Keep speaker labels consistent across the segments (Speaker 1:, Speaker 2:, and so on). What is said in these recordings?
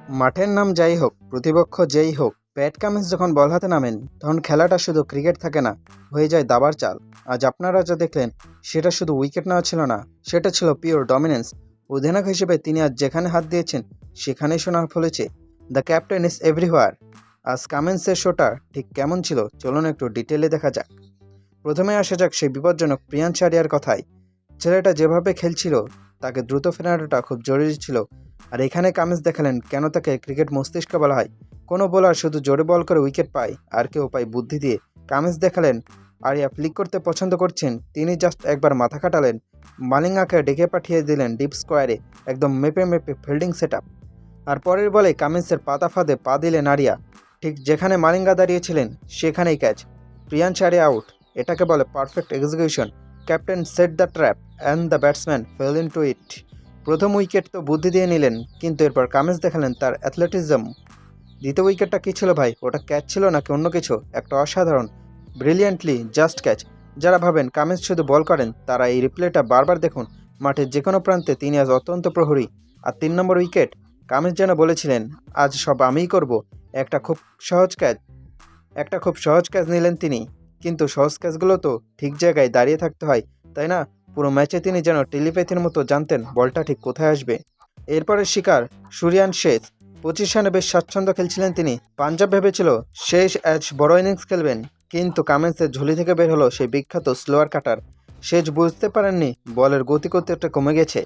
Speaker 1: মাঠের নাম যাই হোক, প্রতিপক্ষ যেই হোক, প্যাট কামিন্স যখন বল হাতে নামেন তখন খেলাটা শুধু ক্রিকেট থাকে না, হয়ে যায় দাবার চাল। আজ আপনারা যা দেখলেন সেটা শুধু উইকেট নেওয়া ছিল না, সেটা ছিল পিওর ডমিনেন্স। অধিনায়ক হিসেবে তিনি আজ যেখানে হাত দিয়েছেন সেখানেই শোনা ফলেছে, দ্য ক্যাপ্টেন ইজ এভরিহোয়ার। আজ কামিন্সের শোটা ঠিক কেমন ছিল চলুন একটু ডিটেলে দেখা যাক। প্রথমে আসা যাক সেই বিপজ্জনক প্রিয়াংশ আরিয়ার কথায়। ছেলেটা যেভাবে খেলছিল তাকে দ্রুত ফেরানোটা খুব জরুরি ছিল। আর এখানে কামিন্স দেখালেন কেন তাকে ক্রিকেট মস্তিষ্ক বলা হয়। কোনো বোলার শুধু জোরে বল করে উইকেট পায়, আর কেউ পায় বুদ্ধি দিয়ে। কামিন্স দেখালেন আরিয়া ফ্লিক করতে পছন্দ করছেন, তিনি জাস্ট একবার মাথা খাটালেন, মালিঙ্গাকে ডেকে পাঠিয়ে দিলেন ডিপ স্কোয়ারে, একদম মেপে মেপে ফিল্ডিং সেট আপ। আর পরের বলে কামিন্সের পাতা ফাঁদে পা দিলেন আরিয়া, ঠিক যেখানে মালিঙ্গা দাঁড়িয়েছিলেন সেখানেই ক্যাচ। প্রিয়াংশ আরিয়া আউট, এটাকে বলে perfect execution. Captain set the trap and the batsman fell into it. প্রথম উইকেট তো বুদ্ধি দিয়ে নিলেন, কিন্তু এরপর কামিন্স দেখালেন তার অ্যাথলেটিজম। দ্বিতীয় উইকেটটা কী ছিল ভাই, ওটা ক্যাচ ছিল নাকি অন্য কিছু? একটা অসাধারণ, ব্রিলিয়ান্টলি জাস্ট ক্যাচ। যারা ভাবেন কামিন্স শুধু বল করেন তারা এই রিপ্লেটা বারবার দেখুন। মাঠের যে কোনো প্রান্তে তিনি আজ অত্যন্ত প্রহরী। আর 3 নম্বর উইকেট, কামিন্স যেন বলেছিলেন আজ সব আমিই করব। একটা খুব সহজ ক্যাচ নিলেন তিনি, কিন্তু সহজ ক্যাচগুলো তো ঠিক জায়গায় দাঁড়িয়ে থাকতে হয়, তাই না? পুরো ম্যাচে তিনি যেন টেলিপ্যাথির মতো জানতেন বলটা ঠিক কোথায় আসবে। এরপরের শিকার সুরিয়ান শেখ। 25 রানে বেশ স্বাচ্ছন্দ্য খেলছিলেন তিনি। পাঞ্জাব ভেবেছিল শেষ আজ বড় ইনিংস খেলবেন, কিন্তু কামিন্সের ঝুলি থেকে বের হলো সেই বিখ্যাত স্লোয়ার কাটার। শেষ বুঝতে পারেননি বলের গতি কতটা কমে গেছে।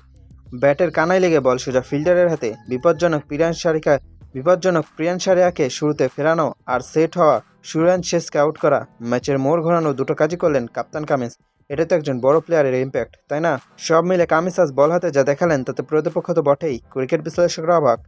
Speaker 1: ব্যাটের কানায় লেগে বল সোজা ফিল্ডারের হাতে। বিপজ্জনক প্রিয়াংশ আরিয়াকে শুরুতে ফেরানো আর সেট হওয়া সুরিয়ান শেখকে আউট করা, ম্যাচের মোড় ঘোরানো দুটো কাজই করলেন কাপ্তান কামিন্স। এটা তো একজন বড় প্লেয়ারের ইম্প্যাক্ট, তাই না? সব মিলে কামিন্স আজ বল হাতে যা দেখালেন তাতে প্রতিপক্ষ তো বটেই, ক্রিকেট বিশ্লেষকরা অবাক।